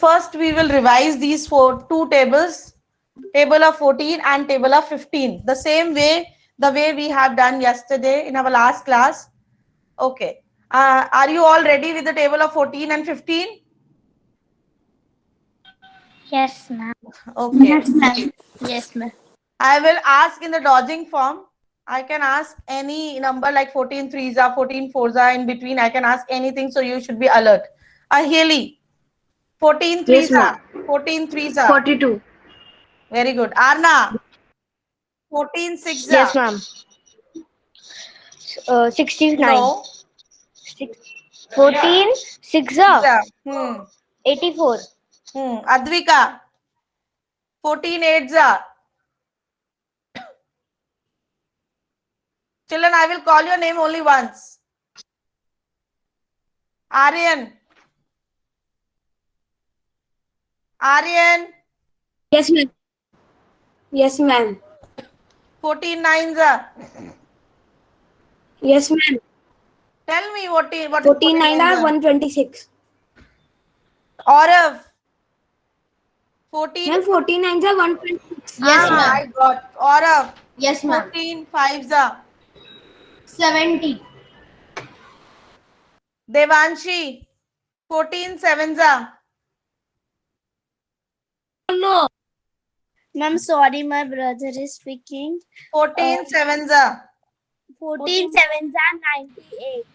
first we will revise these two tables, table of 14 and table of 15, the same way, the way we have done yesterday in our last class. Okay. Are you all ready with the table of 14 and 15? Yes, ma'am. Okay. Yes, ma'am. Yes, ma'am. I will ask in the dodging form. I can ask any number like 14 threes are, 14 fours are, in between. I can ask anything, so you should be alert. Ahili, 14 threes are, 14 threes are. 42. Very good. Arna, 14 six are. Yes, ma'am. 69. No. 14 6 are 84. Advika, 14 eights are. Children, I will call your name only once. Aryan. Aryan. Yes, ma'am. Yes, ma'am. 14 nines are. Yes, ma'am. Tell me what is 14 9 are 126. Aurav. 14. Ma'am, 14 9 are 126. Yes, ma'am. I got. Aurav. Yes, ma'am. 14 fives are. 70. Devanshi. 14 sevens are. No. Ma'am, sorry, my brother is speaking. 14 sevens are. 14 sevens are 98.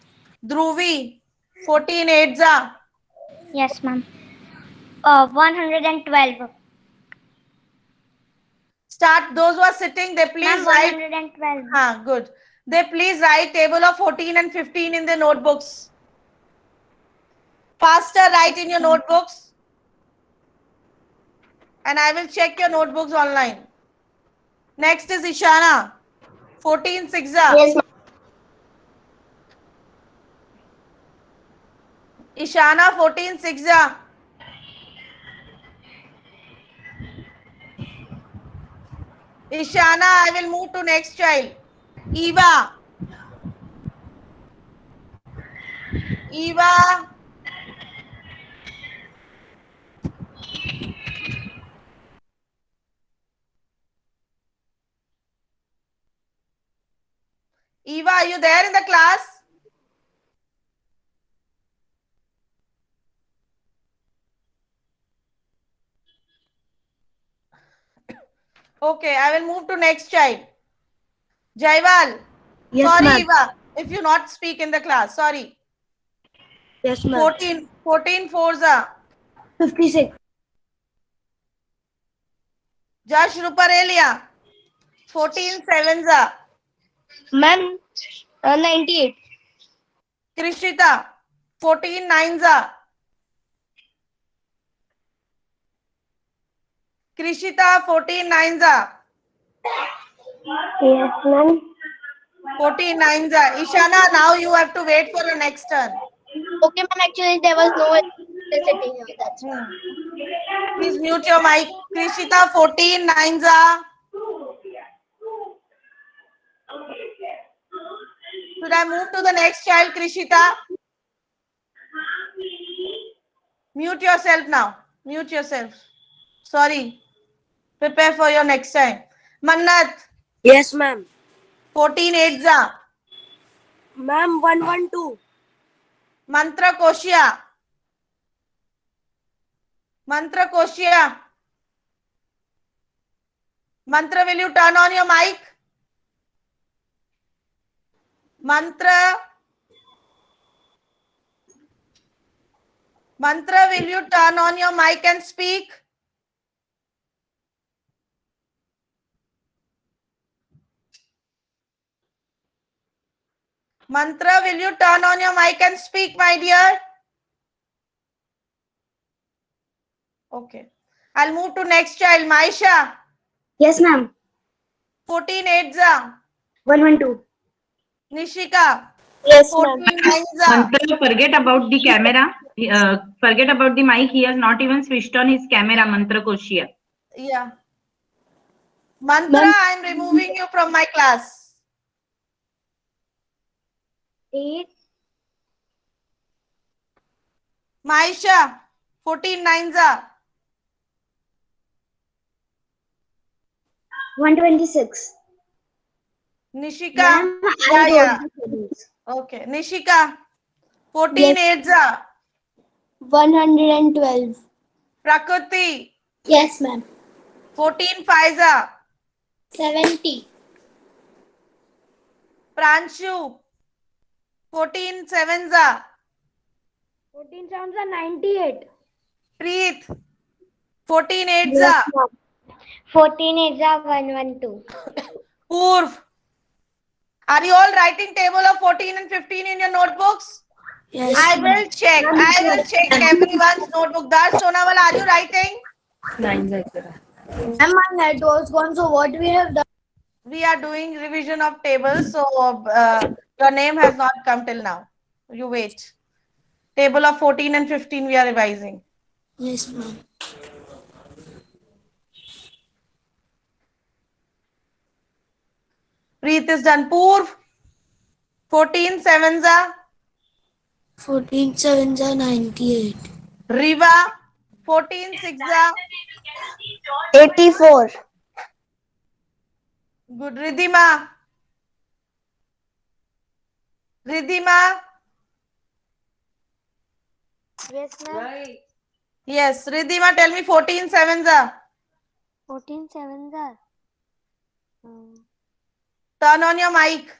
Dhruvi. 14 eights are. Yes, ma'am. 112. Start. Those who are sitting, they please Ma'am, write. 112. Good. They please write table of 14 and 15 in their notebooks. Faster, write in your notebooks. And I will check your notebooks online. Next is Ishana. 14 six are. Yes, ma'am. Ishana, 14 six are. Ishana, I will move to next child. Eva. Eva. Eva, are you there in the class? Okay, I will move to next child. Jaival. Yes, Sorry, ma'am. Eva, if you not speak in the class. Sorry. Yes, ma'am. 14 fours are. 56. Josh Ruparelia. 14 sevens are. Ma'am, 98. Krishita. 14 nines are. Krishita, 14 nines are. Yes, ma'am. 14 nines are. Ishana, now you have to wait for your next turn. Okay, ma'am, actually there was no electricity here. That's why. Please mute your mic. Krishita, 14 nines are. Should I move to the next child, Krishita? Mute yourself now. Mute yourself. Sorry. Prepare for your next time. Mannat. Yes, ma'am. 14 eights are. Ma'am, 112. Mantra Koshia. Mantra Koshia. Mantra, will you turn on your mic? Mantra. Mantra, will you turn on your mic and speak? Mantra, will you turn on your mic and speak, my dear? Okay. I'll move to next child, Maisha. Yes, ma'am. 14 eights are. 112. Nishika. Yes, 14 nines are. Mantra, forget about the camera. Forget about the mic. He has not even switched on his camera, Mantra Koshia. Yeah. Mantra, I'm removing you from my class. 8. Maisha, 14 nines are 126. Nishika. Ma'am, Yeah, I yeah. wrote the tables. Okay. Nishika. 14 eights are 112. Prakriti. Yes, ma'am. 14 fives are 70. Pranshu. 14 sevens are 14 sounds are 98. Preet. 14 eights Yes, are ma'am. 14 is a 112. Purv. Are you all writing table of 14 and 15 in your notebooks? Yes. I will check. I will check everyone's notebook. Dar Sonawal, are you writing? And my net was gone, so what we have done? We are doing revision of tables, so your name has not come till now. You wait. Table of 14 and 15 we are revising. Yes, ma'am. Preet is done. Purv. 14 sevens are 14 sevens are 98. Riva. 14 sixes are 84. good. Ridhima. Ridhima. Yes, ma'am. Yes, Ridhima, tell me 14 sevens are. 14 sevens are. Turn on your mic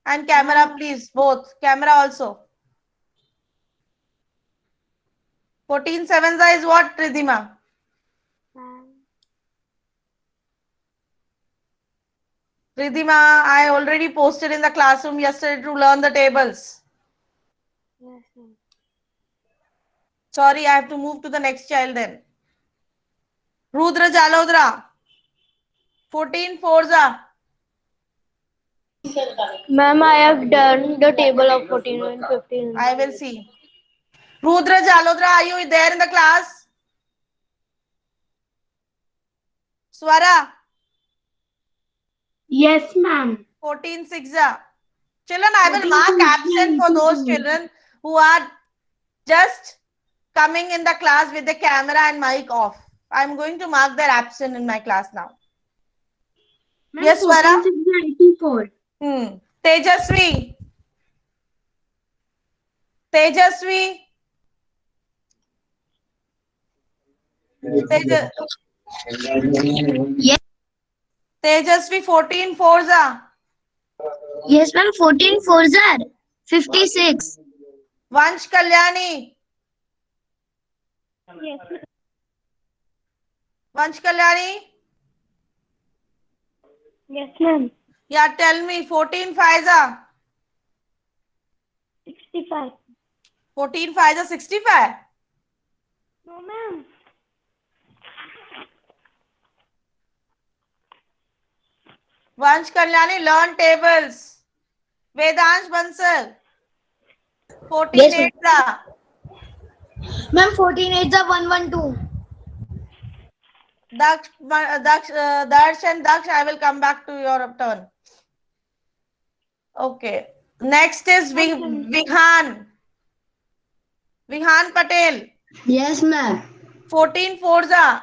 and camera, please. Both. Camera also. 14 sevens are is what, Ridhima? Ridhima, I already posted in the classroom yesterday to learn the tables. Yes, ma'am. Sorry, I have to move to the next child then. Rudra Jalodra. 14 fours are. Ma'am, I have done the table of 14 and 15. I will see. Rudra Jalodra, are you there in the class? Swara. Yes, ma'am. 14 six are. Children, I will mark absent for those children who are just coming in the class with the camera and mic off. I'm going to mark their absent in my class now. Yes, Swara? 84. Tejasvi. Tejasvi. Yes. Tejasvi 14 fours are. Yes, ma'am. 14 fours are 56. Vansh Kalyani. Yes, Vansh Kalyani. yes, ma'am. Yeah, tell me 14 fives are. 65. 14 fives are 65. No, ma'am. Vansh Kalyani, learn tables. Vedansh Bansal. 14 Yes, eights are. ma'am. 14 8s are 112. Darsh and Daksh, I will come back to your turn. Okay. Next is Vighan. Vighan Patel. Yes, ma'am. 14 fours are.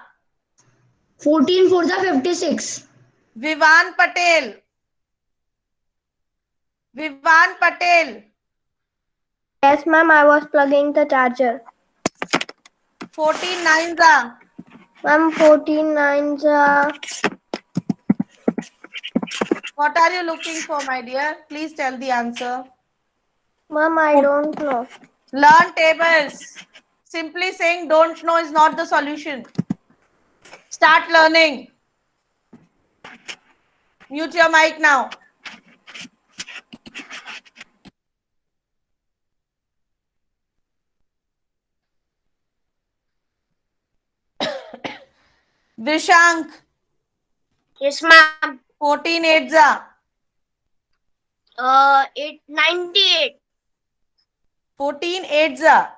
14 fours are 56. Vivan Patel. Vivan Patel. Yes, ma'am. I was plugging the charger. 14 nines are. Ma'am, 14 nines are. What are you looking for, my dear? Please tell the answer. Ma'am, I don't know. Learn tables. Simply saying don't know is not the solution. Start learning. Mute your mic now. Vishank. Yes, ma'am. 14 eights are. 98. 14 eights are.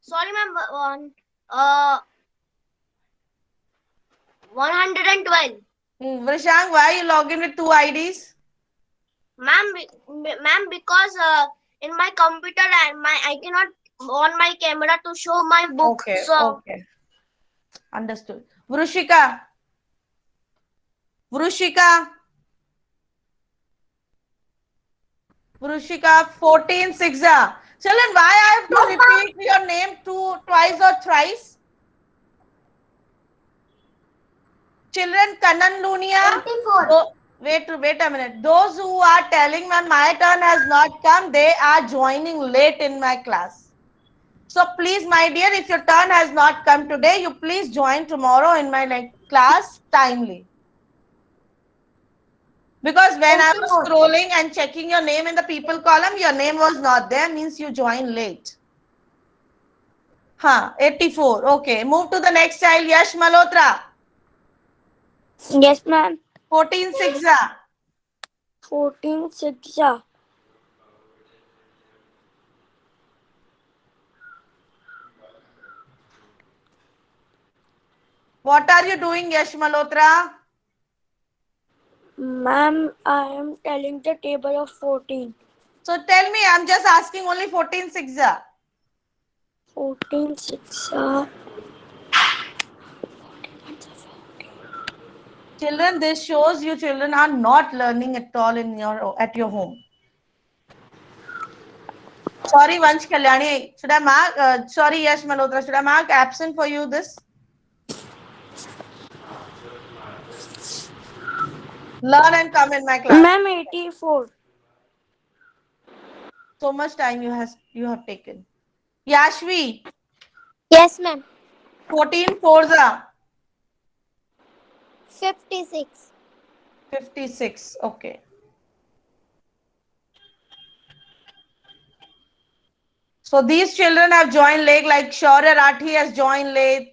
Sorry, ma'am. 112. Vishank, why you log in with two IDs? Ma'am, because in my computer I cannot on my camera to show my book. Okay, So okay. Understood. Vrushika. Vrushika. Vrushika, 14 Sixa. Children, why I have to repeat your name twice or thrice? Children, Kanan Lunia. Wait a minute. Those who are telling me my turn has not come, they are joining late in my class. So please, my dear, if your turn has not come today, you please join tomorrow in my class timely. Because when I was scrolling and checking your name in the people column, your name was not there, means you joined late. 84. Okay, move to the next child, Yash Malhotra. yes, ma'am. 14 Sixa. 14 Siksha. What are you doing, Yash Malhotra? Ma'am, I am telling the table of 14. So tell me, I'm just asking only 14 Sixa. 14 Siksha. Children, this shows you children are not learning at all at your home. Sorry, Vansh Kalyani. Should I mark? Sorry, Yash Malhotra. Should I mark absent for you this? Learn and come in my class. Ma'am, 84. So much time you have taken. Yashvi, Yes, ma'am. 14 Forza, 56. 56. Okay. So these children have joined late, like Shaurya Rathi has joined late,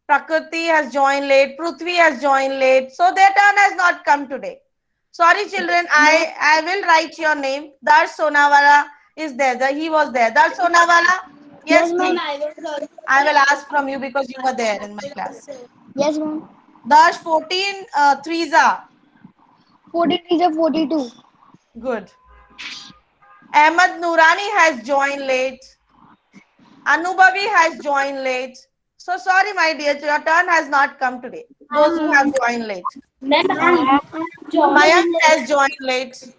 Prakriti has joined late, Prithvi has joined late. So their turn has not come today. Sorry, children, I will write your name. Darsh Sonawala is there. He was there. Darsh Sonawala? Yes, please. I will ask from you because you were there in my class. Yes, ma'am. Darsh 14 Threeza. 14 is a 42. Good. Ahmad Noorani has joined late. Anubhavi has joined late. So sorry, my dear, your turn has not come today. Those who have joined late. Mayank has joined late.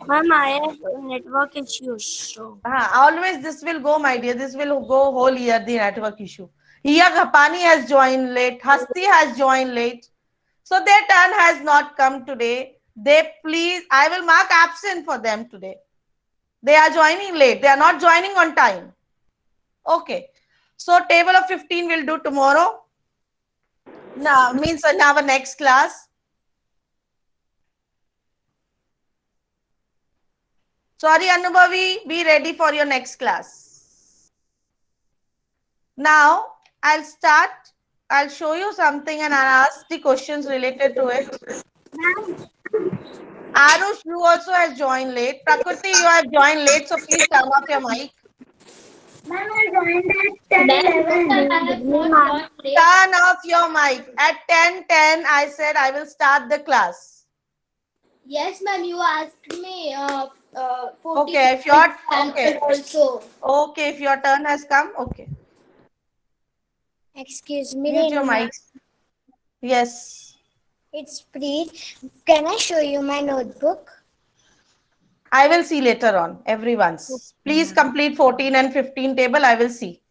Ma'am, I have network issues. So. Always this will go, my dear. This will go whole year, the network issue. Hiya Ghapani has joined late. Hasti has joined late. So their turn has not come today. I will mark absent for them today. They are joining late. They are not joining on time. Okay. So table of 15 we'll do tomorrow. Now, means in our next class. Sorry, Anubhavi, be ready for your next class. Now, I'll start. I'll show you something and I'll ask the questions related to it. Arush, you also have joined late. Prakriti, you have joined late, so please turn off your mic. Ma'am, I joined at 10:11. Turn off your mic. At 10:10, I said I will start the class. Yes, ma'am. You asked me. 14 Okay, if your also. Okay, if your turn has come, okay. Excuse me, Mute your Renu. mic. Yes. It's Preet. Can I show you my notebook? I will see later on, everyone's. Please complete 14 and 15 table. I will see.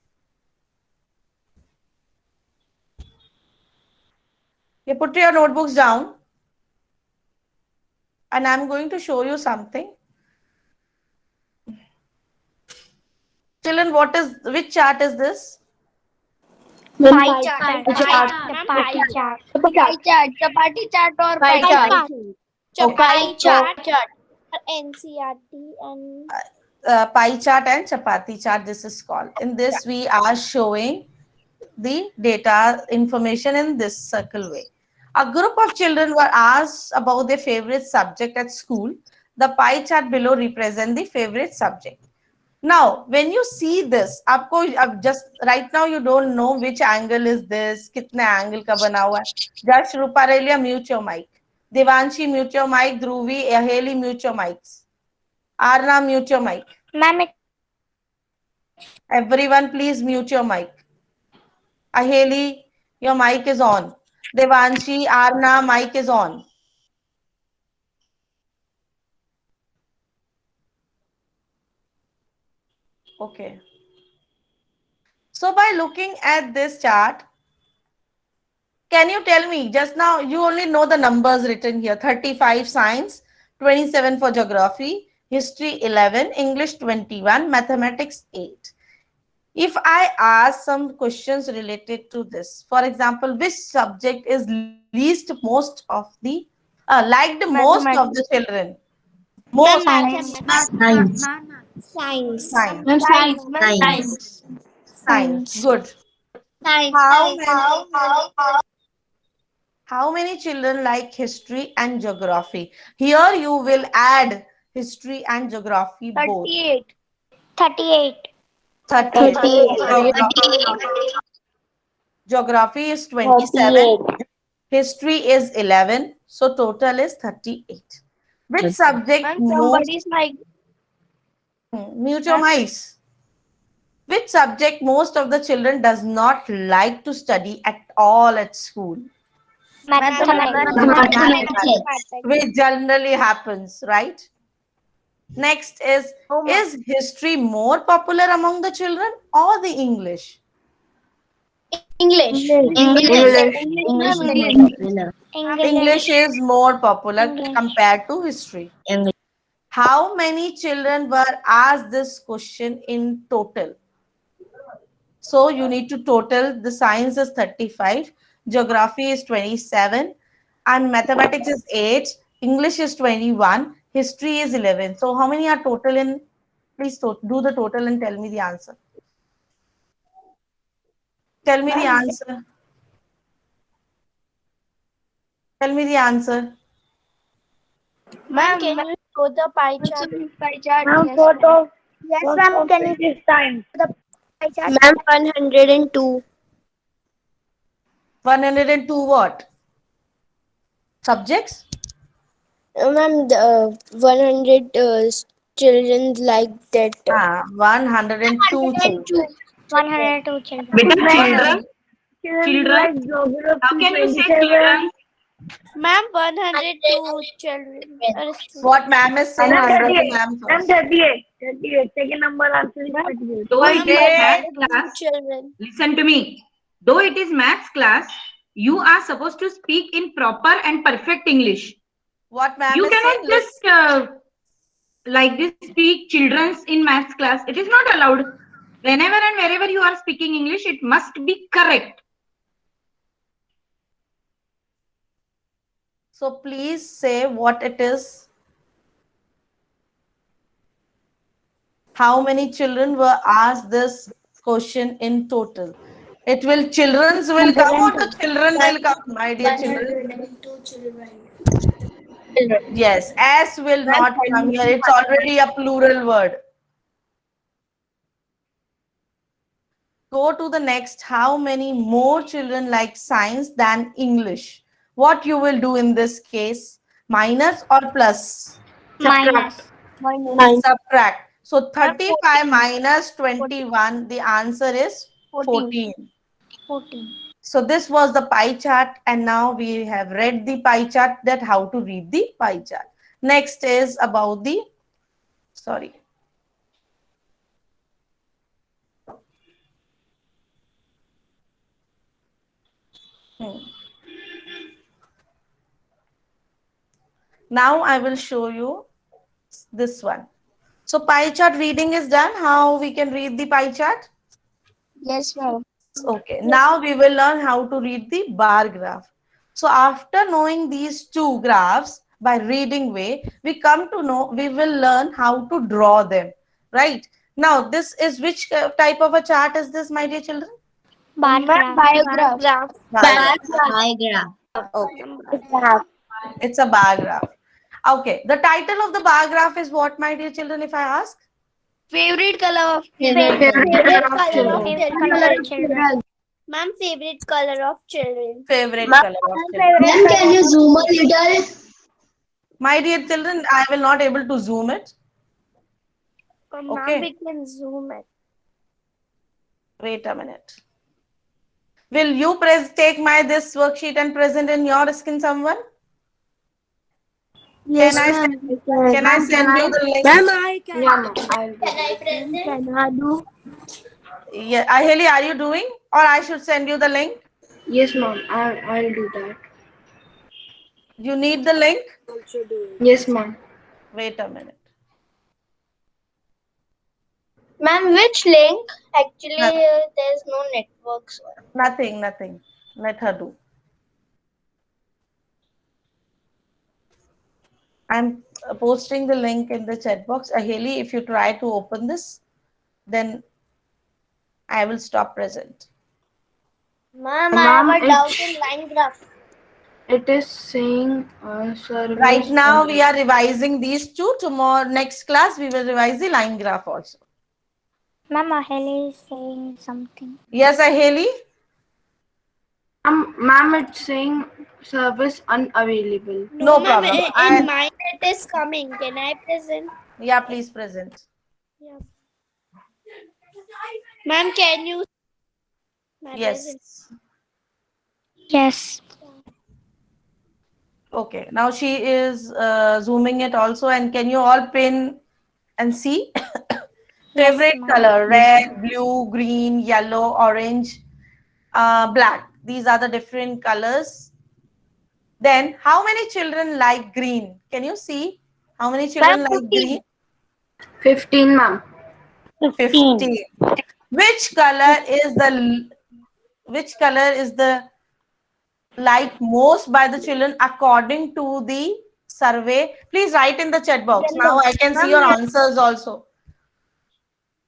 You put your notebooks down. And I'm going to show you something. Children, which chart is this? Pie chart. Pie chart. Chapati chart or pie chart. Okay. chart. NCRT and Pie chart and chapati chart, this is called. In this, we are showing the data information in this circle way. A group of children were asked about their favorite subject at school. The pie chart below represents the favorite subject. Now, when you see this, just right now you don't know which angle is this, kitne angle ka bana hua hai. Just Ruparelia, mute your mic. Devanshi, mute your mic. Dhruvi, Haley, mute your mics. Arna, mute your mic. Ma'am, Everyone, please mute your mic. Aheli, your mic is on. Devanshi, Arna, mic is on. Okay. So by looking at this chart, can you tell me just now, you only know the numbers written here, 35 science, 27 for geography, history 11, English 21, mathematics 8. If I ask some questions related to this, for example, which subject is least most of the, liked most of the children? Most Mathematics. Science. science. Ma'am, science. Science. Science. Good. Science. How many children like history and geography? Here you will add history and geography both. 38. 38. 38. 38. Geography is 27. History is 11. So total is 38. Which subject Ma'am, most? somebody's like, Mute your mics. Which subject most of the children does not like to study at all at school? mathematics. Which generally happens, right? Next is history more popular among the children or the English? English. English is more popular compared to history. How many children were asked this question in total? So you need to total. The science is 35, geography is 27, and mathematics is 8, English is 21, history is 11. So how many are total in? Please do the total and tell me the answer. Tell me the answer. Tell me the answer. Ma'am, can you show the pie chart? Yes, ma'am. Can you This time. pie chart? Ma'am, 102. 102 what? Subjects? Ma'am, 100 children like that. 102 children. 102 children. Beta, children. How can you say children? Ma'am, 102 children. What ma'am is saying? Answer to ma'am first. 38. Second number answer is 38. Though it is Okay. math class, Children. listen to me. Though it is maths class, you are supposed to speak in proper and perfect English. What ma'am You is cannot saying? just like this speak children's in maths class. It is not allowed. Whenever and wherever you are speaking English, it must be correct. So please say what it is. How many children were asked this question in total? It will, children's will come or the children will come, my dear children? Yes, S will not come here. It's already a plural word. Go to the next. How many more children like science than English? What you will do in this case? Minus or plus? Minus. Subtract. So 35 minus 21, the answer is 14. 14. So this was the pie chart, and now we have read the pie chart, that how to read the pie chart. Next is about the, sorry. Now I will show you this one. So pie chart reading is done. How we can read the pie chart? Yes, ma'am. Okay, now we will learn how to read the bar graph. So after knowing these two graphs by reading way, we come to know, we will learn how to draw them, right? Now this is which type of a chart is this, my dear children? Bar graph. Biograph. Bar graph. Okay, it's a bar graph. Okay, the title of the bar graph is what, my dear children, if I ask? Favorite color of Favorite color of children. Ma'am, favorite color of children. Favorite color of children. Ma'am, can you zoom a little? My dear children, I will not able to zoom it. Ma'am, Okay. we can zoom it. Wait a minute. Will you take my this worksheet and present in your screen, someone? Yes, Can I ma'am. Can I send you the link? Ma'am, I can. Yeah, ma'am. Can I present? Can I do? Yeah, Aheli, are you doing? Or I should send you the link? Yes, ma'am. I'll do that. You need the link? Yes, ma'am. Wait a minute. Ma'am, which link? Actually, Nothing. there's no network. So. Nothing. Let her do. I'm posting the link in the chat box. Aheli, if you try to open this, then I will stop present. Ma'am, I Ma'am, have a doubt it's- in line graph. It is saying service. Right now, we are revising these two. Tomorrow, next class, we will revise the line graph also. Ma'am, Aheli is saying something. Yes, Aheli? Ma'am, it's saying service unavailable. No ma'am, problem. in mine it is coming. Can I present? Yeah, please present. Yeah. Ma'am, can you? My present. Yes. Yes. Okay. Now she is zooming it also. And can you all pin and see? Favorite ma'am. color: red, blue, green, yellow, orange, black. These are the different colors. Then, how many children like green? Can you see? How many children like green? 15, ma'am. 15. Which color is the liked most by the children according to the survey? Please write in the chat box. Now I can see your answers also.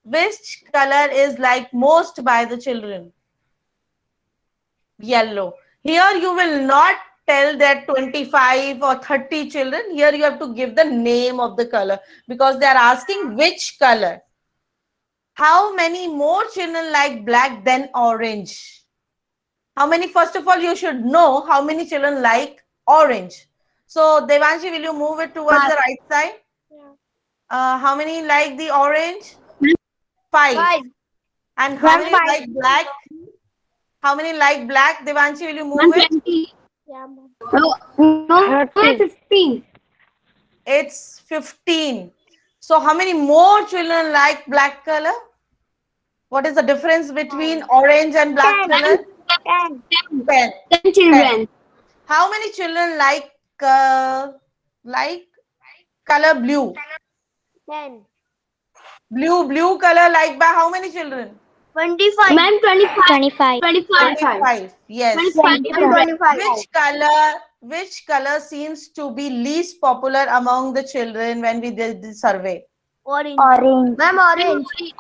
Which color is liked most by the children? Yellow. Here you will not tell that 25 or 30 children. Here you have to give the name of the color because they are asking which color. How many more children like black than orange? How many? First of all, you should know how many children like orange. So, Devanshi, will you move it towards the right side? How many like the orange? 5. And how many like black? How many like black? Devanshi, will you move it? 20. Yeah, ma'am. No, 15. It's 15. So, how many more children like black color? What is the difference between orange and black color? 10. 10 children. How many children like color blue? 10. Blue color like by how many children? 25. Ma'am, 25. 25. Yes. 25. Which color seems to be least popular among the children when we did the survey? Orange. Ma'am,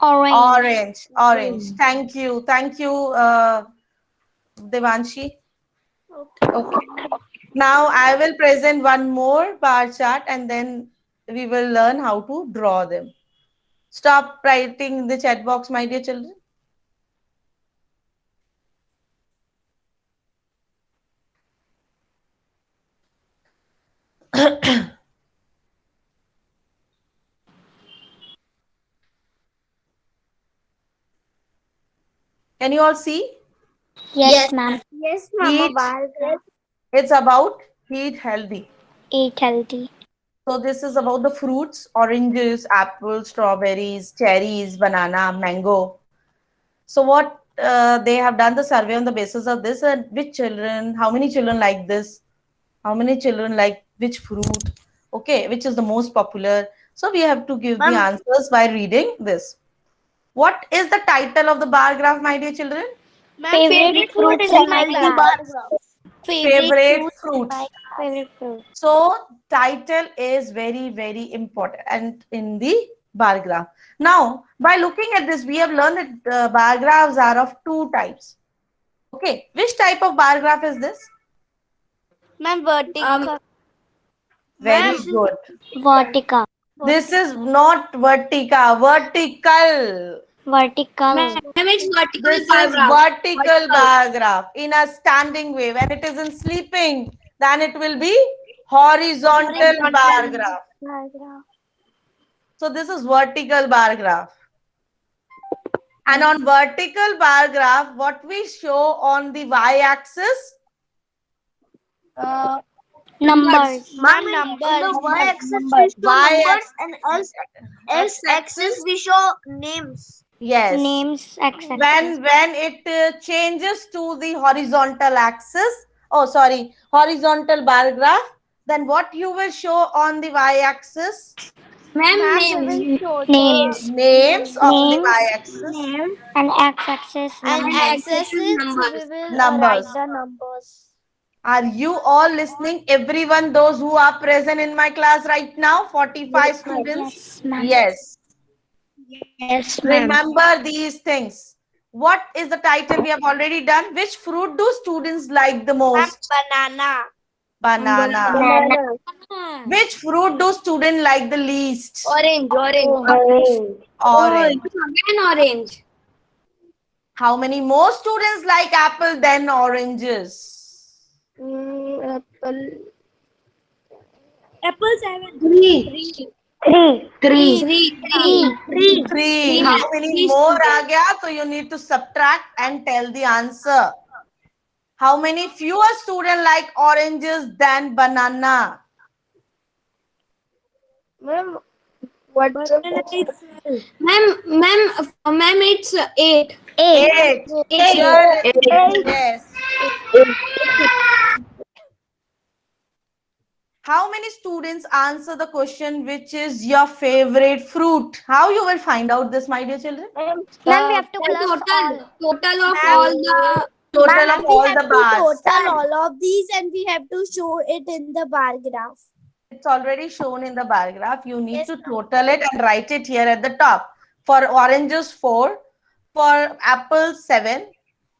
orange. Orange. Thank you, Devanshi. Okay. Now I will present one more bar chart and then we will learn how to draw them. Stop writing in the chat box, my dear children. Can you all see? Yes, ma'am. Yes, Eat. ma'am. It's about eat healthy. Eat healthy. So this is about the fruits: oranges, apples, strawberries, cherries, banana, mango. So what they have done the survey on the basis of this, and which children, how many children like this, how many children like which fruit, okay, which is the most popular. So we have to give the answers by reading this. What is the title of the bar graph, my dear children? Favorite fruits in my class. Favorite fruits. Favorite fruit. So title is very, very important and in the bar graph. Now, by looking at this, we have learned that bar graphs are of two types. Okay, which type of bar graph is this? Ma'am, vertical. Very good. Vertical. This is not vertica, vertical. Vertical. It's This is vertical bar graph in a standing way. When it is in sleeping, then it will be horizontal bar graph. So this is vertical bar graph. And on vertical bar graph, what we show on the y-axis? Numbers. Ma'am, numbers. Y-axis we show numbers Y-axis. and X-axis we show names. Yes. Names. X-axis. When it changes to the horizontal axis, horizontal bar graph, then what you will show on the y-axis? Names. Names of the Names. y-axis. And X-axis. And Numbers. X-axis, we will Numbers. write the numbers. Are you all listening? Everyone, those who are present in my class right now, 45 students? Yes, ma'am. Yes. Yes, Remember these things. What is the title we have already done? Which fruit do students like the most? Banana. Banana. Which fruit do students like the least? Orange. Orange. Orange. How many more students like apple than oranges? Apple 7. Three. Three. How many more aa gaya? So you need to subtract and tell the answer. How many fewer students like oranges than banana? Ma'am, what's Ma'am, it's 8. Eight. Yes. How many students answer the question which is your favorite fruit? How you will find out this, my dear children? Ma'am, we have to plus all. Total of all the Total of all the bars. total all of these and we have to show it in the bar graph. It's already shown in the bar graph. You need to total it and write it here at the top. For oranges, 4. For apples, 7.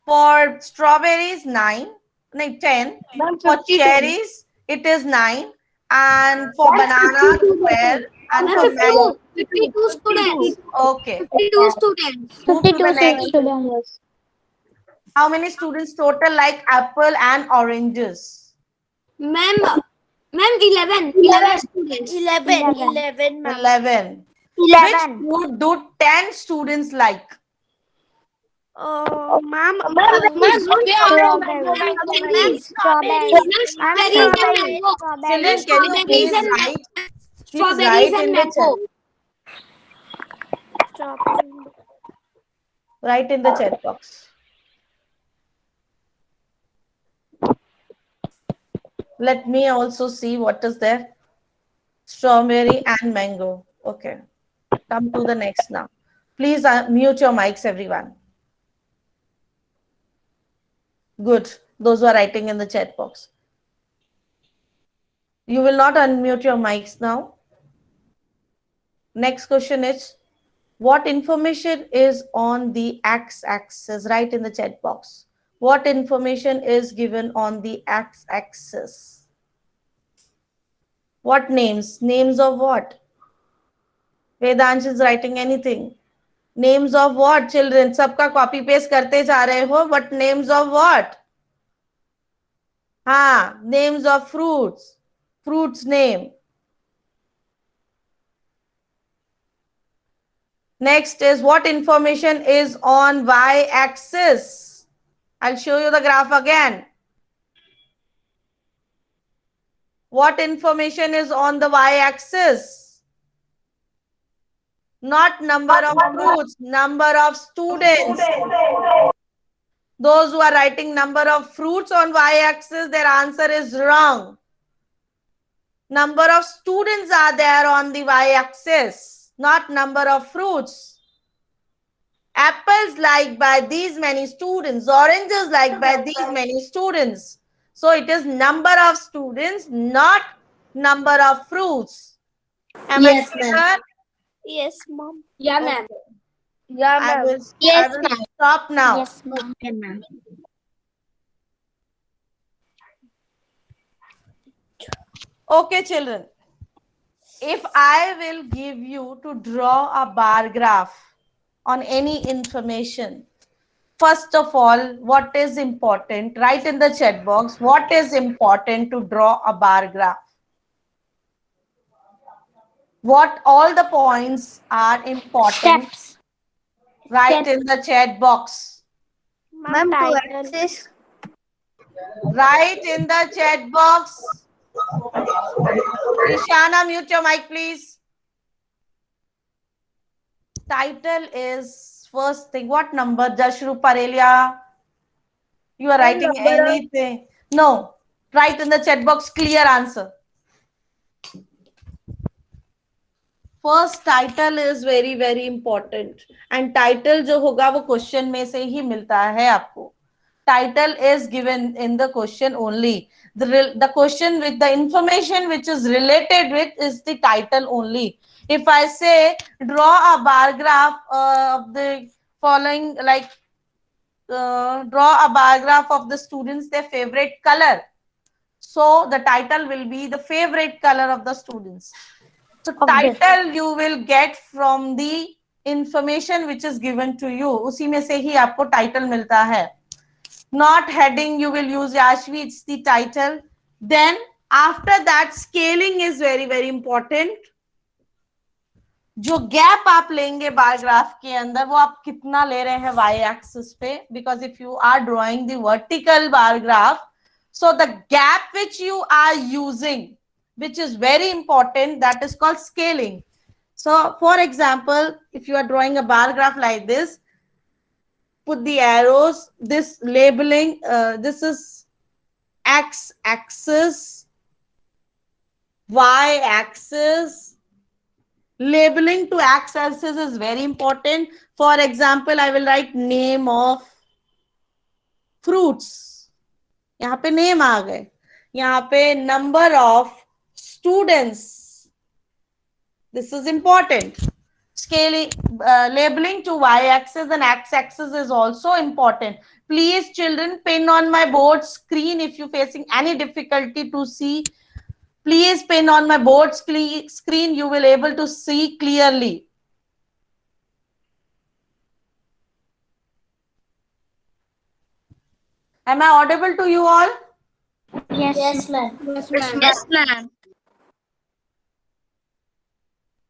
For strawberries, 9. No, 10. For cherries, it is 9. And for banana, 12. And for mango, 52 students. okay. 52 students. Move to the 52 next. students. How many students total like apple and oranges? Ma'am, 11 students. 11, ma'am. 11. Which fruit do 10 students like? Ma'am, Children, can you please write? Please write in the chat. Write in the chat box. Let me also see what is there. Strawberry and mango. Okay. Come to the next now. Please mute your mics, everyone. Good. Those who are writing in the chat box. You will not unmute your mics now. Next question is, what information is on the x-axis? Write in the chat box. What information is given on the x-axis? What names? Names of what? Vedansh is writing anything. Names of what, children? Sabka copy paste karte ja rahe ho, but names of what? Names of fruits. Fruits name. Next is, what information is on y-axis? I'll show you the graph again. What information is on the y-axis? Not number of fruits, number of students. Those who are writing number of fruits on y-axis, their answer is wrong. Number of students are there on the y-axis, not number of fruits. Apples liked by these many students, oranges liked by these many students. So it is number of students, not number of fruits. Am I clear? Yes, ma'am. Yeah, ma'am. I will stop now. Yes, ma'am. Okay, children. If I will give you to draw a bar graph on any information, first of all, what is important? Write in the chat box, what is important to draw a bar graph? What all the points are important? Steps. Write in the chat box. Ma'am, 2 axis. Write in the chat box. Ishana, mute your mic, please. Title is first thing. What number? Jashru Parelia. You are writing anything. No. Write in the chat box. Clear answer. First title is very very important. And title जो होगा वो question में से ही मिलता है आपको. Title is given in the question only. The question with the information which is related with is the title only. If I say draw a bar graph of the following, like draw a bar graph of the students their favorite color, so the title will be the favorite color of the students. So title you will get from the information which is given to you. उसी में से ही आपको title मिलता है. Not heading, you will use Yashvi, it's the title. Then after that scaling is very very important. जो gap आप लेंगे bar graph के अंदर वो आप कितना ले रहे हैं y axis पे, because if you are drawing the vertical bar graph, so the gap which you are using, which is very important, that is called scaling. So for example, if you are drawing a bar graph like this, put the arrows, this labeling, this is x axis, y axis. Labeling to x axis is very important. For example, I will write name of fruits. यहाँ पे name आ गए. यहाँ पे number of students. This is important. Scaling, labeling to y axis and x axis is also important. Please children, pin on my board screen if you facing any difficulty to see. Please pin on my board screen, you will able to see clearly. Am I audible to you all? Yes, ma'am. Yes, ma'am.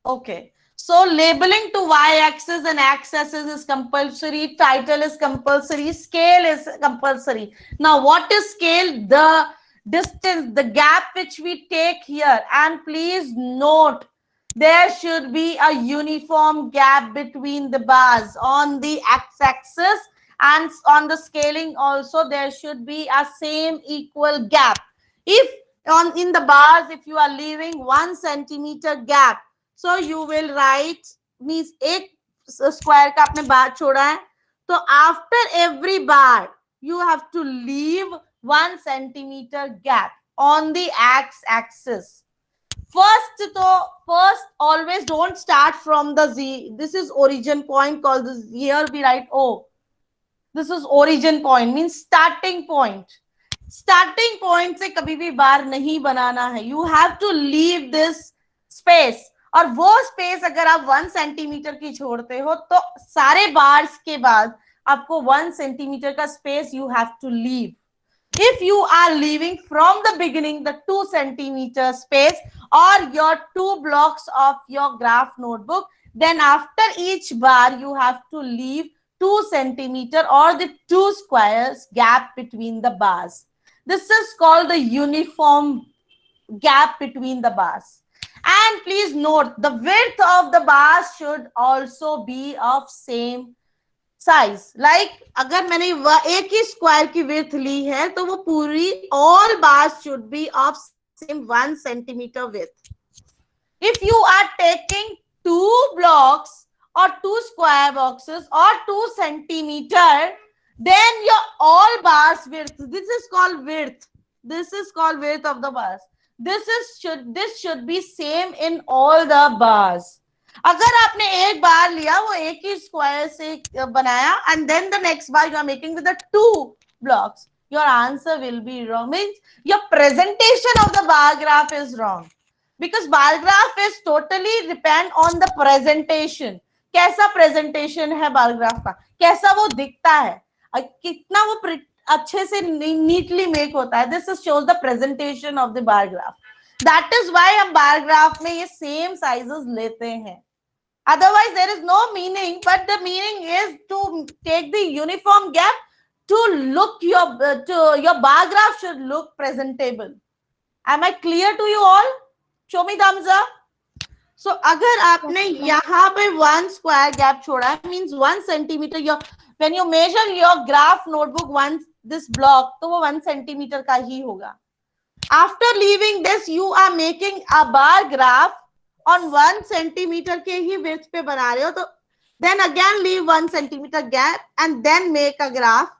Okay. So labeling to y-axis and x-axis is compulsory. Title is compulsory. Scale is compulsory. Now what is scale? The distance, the gap which we take here. And please note, there should be a uniform gap between the bars on the x-axis, and on the scaling also there should be a same equal gap. If in the bars, if you are leaving 1 centimeter gap, so you will write, means एक square का आपने बार छोड़ा है, तो after every bar you have to leave 1 centimeter gap on the x-axis. First always don't start from the Z. This is origin point called this. Here we write O. This is origin point, means starting point. Starting point से कभी भी बार नहीं बनाना है. You have to leave this space. और वो space अगर आप 1 centimetre की छोड़ते हो तो सारे बार्स के बाद आपको 1 सेंटीमीटर का space you have to leave. If you are leaving from the beginning the 2 centimeter space or your 2 blocks of your graph notebook, then after each bar you have to leave 2 centimeter or the 2 squares gap between the bars. This is called the uniform gap between the bars. And please note, the width of the bars should also be of same size. Like अगर मैंने एक ही square की width ली है तो वो पूरी all bars should be of same 1 centimeter width. If you are taking 2 blocks or 2 square boxes or 2 centimeter, then your all bars width, this is called width. This is called width of the bars. This should be same in all the bars. अगर आपने एक बार लिया वो एक ही square से बनाया and then the next bar you are making with the 2 blocks, your answer will be wrong. Means your presentation of the bar graph is wrong, because bar graph is totally depend on the presentation. कैसा presentation है bar graph का, कैसा वो दिखता है, कितना वो अच्छे से neatly make होता है. This shows the presentation of the bar graph. That is why हम bar graph में ये same sizes लेते हैं. Otherwise, there is no meaning, but the meaning is to take the uniform gap to look your bar graph should look presentable. Am I clear to you all? Show me thumbs up. So अगर आपने यहाँ पे 1 square gap छोड़ा, means 1 centimeter, when you measure your graph notebook once this block, तो वो 1 centimeter का ही होगा. After leaving this, you are making a bar graph on 1 centimeter के ही width पे बना रहे हो, तो then again leave 1 centimeter gap and then make a graph.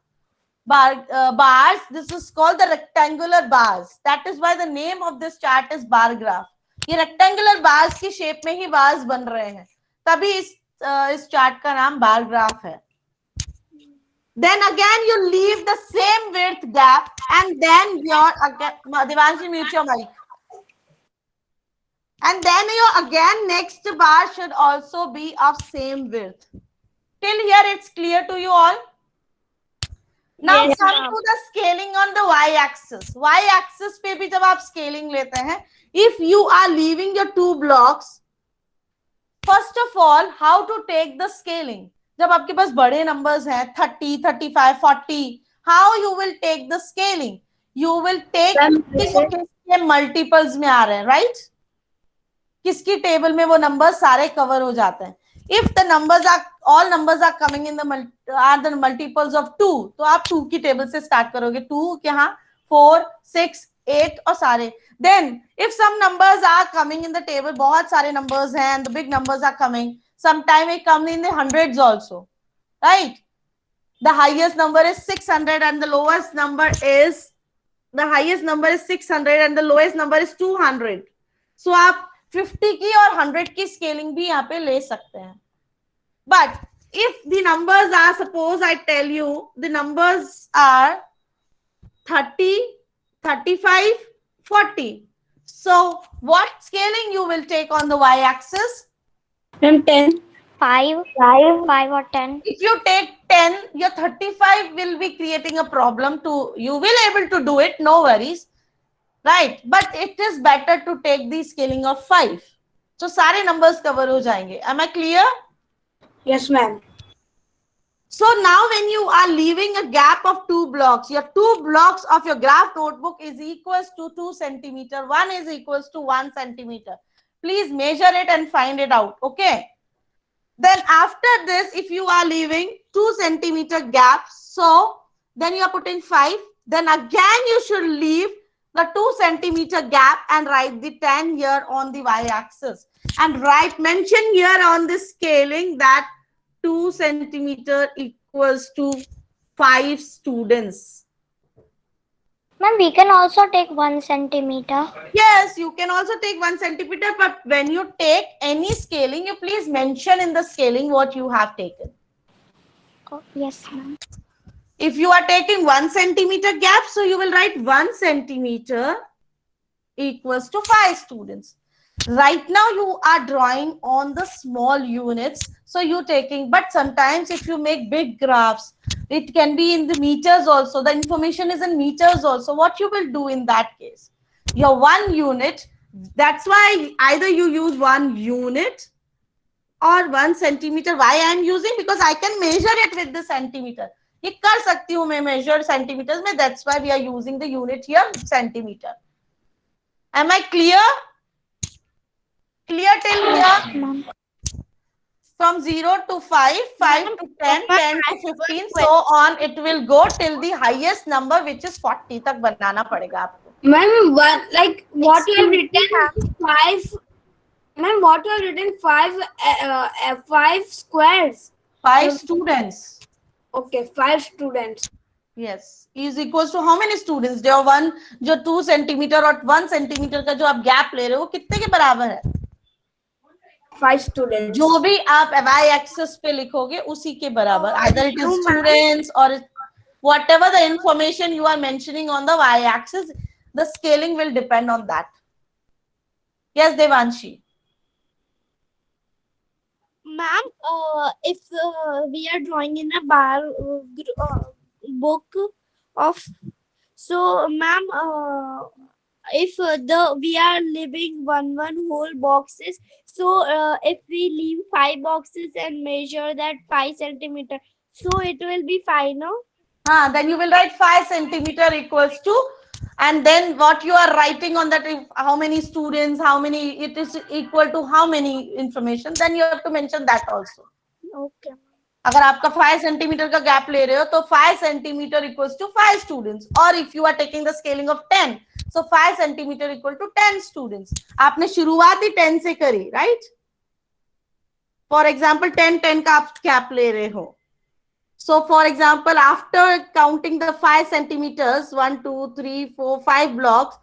Bars, this is called the rectangular bars. That is why the name of this chart is bar graph. ये rectangular bars की shape में ही bars बन रहे हैं, तभी इस chart का नाम bar graph है. Then again you leave the same width gap and then your again, Devanshi, mute your mic. And then your again next bar should also be of same width. Till here it's clear to you all? Now Yes, come ma'am. to the scaling on the y-axis. Y-axis पे भी जब आप scaling लेते हैं, if you are leaving your two blocks, first of all, how to take the scaling? जब आपके पास बड़े numbers हैं 30, 35, 40, how you will take the scaling? You will take किसके multiples में आ रहे हैं, right? किसकी टेबल में वो नंबर सारे कवर हो जाते हैं. If the numbers are all numbers are coming in the multiples of 2, तो आप 2 की टेबल से स्टार्ट करोगे. 2 यहाँ 4, 6, 8 और सारे. Then if some numbers are coming in the table, बहुत सारे numbers हैं and the big numbers are coming, sometime it come in the hundreds also, right? The highest number is 600 and the lowest number is 600 and the lowest number is 200. So आप 50 की और 100 की scaling भी यहाँ पे ले सकते हैं. But if the numbers are, suppose I tell you the numbers are 30, 35, 40. So what scaling you will take on the y-axis? 10. 5 or 10. If you take 10, your 35 will be creating a problem to you. Will able to do it, no worries. Right, but it is better to take the scaling of 5. So सारे numbers cover हो जाएंगे. Am I clear? Yes, ma'am. So now when you are leaving a gap of 2 blocks, your 2 blocks of your graph notebook is equals to 2 centimeter. 1 is equals to 1 centimeter. Please measure it and find it out. Okay. Then after this, if you are leaving 2 centimeter gap, so then you are putting 5. Then again you should leave the 2 centimeter gap and write the 10 here on the y-axis. And mention here on the scaling that 2 centimeter equals to 5 students. Ma'am, we can also take 1 centimeter. Yes, you can also take 1 centimeter, but when you take any scaling, you please mention in the scaling what you have taken. Oh, yes, ma'am. If you are taking 1 centimeter gap, so you will write 1 centimeter equals to 5 students. Right now you are drawing on the small units, so you taking, but sometimes if you make big graphs, it can be in the meters also. The information is in meters also. What you will do in that case? Your 1 unit, that's why either you use 1 unit or 1 centimeter. Why I am using? Because I can measure it with the centimeter. ये कर सकती हूँ मैं measure centimeters में. That's why we are using the unit here, centimeter. Am I clear? Clear till here? Ma'am. From 0 to 5, 5 to 10, 10 to 15, so on. It will go till the highest number, which is 40 तक बनाना पड़ेगा आपको. Ma'am, what you have written 5. Ma'am, what you have written 5 squares. 5 students. Okay, 5 students. Yes, is equals to how many students? जो 2 centimeter और 1 centimeter का जो आप gap ले रहे हो, कितने के बराबर है? 5 students. जो भी आप y-axis पे लिखोगे उसी के बराबर. Either it is students or whatever the information you are mentioning on the y-axis, the scaling will depend on that. Yes, Devanshi. Ma'am, if we are drawing in a bar book of, so ma'am, if we are leaving one whole boxes, so if we leave 5 boxes and measure that 5 centimeter, so it will be fine, no? Then you will write 5 centimeter equals to, and then what you are writing on that, if how many students, how many, it is equal to how many information, then you have to mention that also. Okay. अगर आपका 5 centimetre का gap ले रहे हो तो 5 centimetre equals to 5 students, और if you are taking the scaling of 10, so 5 centimetre equal to 10 students. आपने शुरुआत ही 10 से करी, राइट? फॉर एग्जांपल 10 का आप गैप ले रहे हो. So for example, after counting the 5 centimeters, 1, 2, 3, 4, 5 blocks,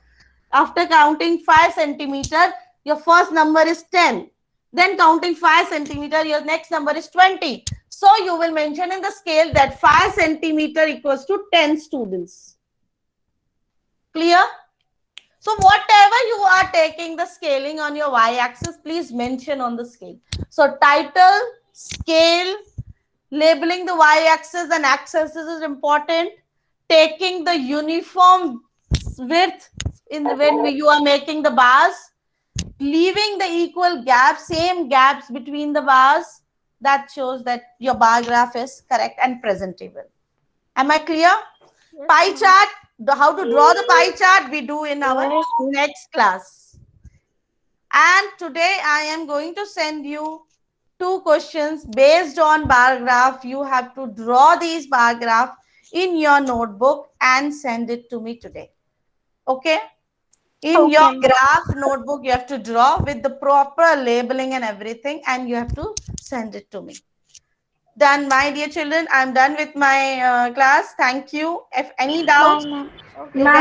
after counting 5 centimeter, your first number is 10. Then counting 5 centimeter, your next number is 20. So you will mention in the scale that 5 centimeter equals to 10 students. Clear? So whatever you are taking the scaling on your y-axis, please mention on the scale. So title, scale, labeling the y-axis and axis is important. Taking the uniform width when you are making the bars. Leaving the equal gaps, same gaps between the bars. That shows that your bar graph is correct and presentable. Am I clear? Pie chart, how to draw the pie chart we do in our next class. And today I am going to send you 2 questions based on bar graph. You have to draw these bar graph in your notebook and send it to me today. Okay? In your graph notebook, you have to draw with the proper labeling and everything, and you have to send it to me. Done, my dear children. I'm done with my class. Thank you. If any doubts, you can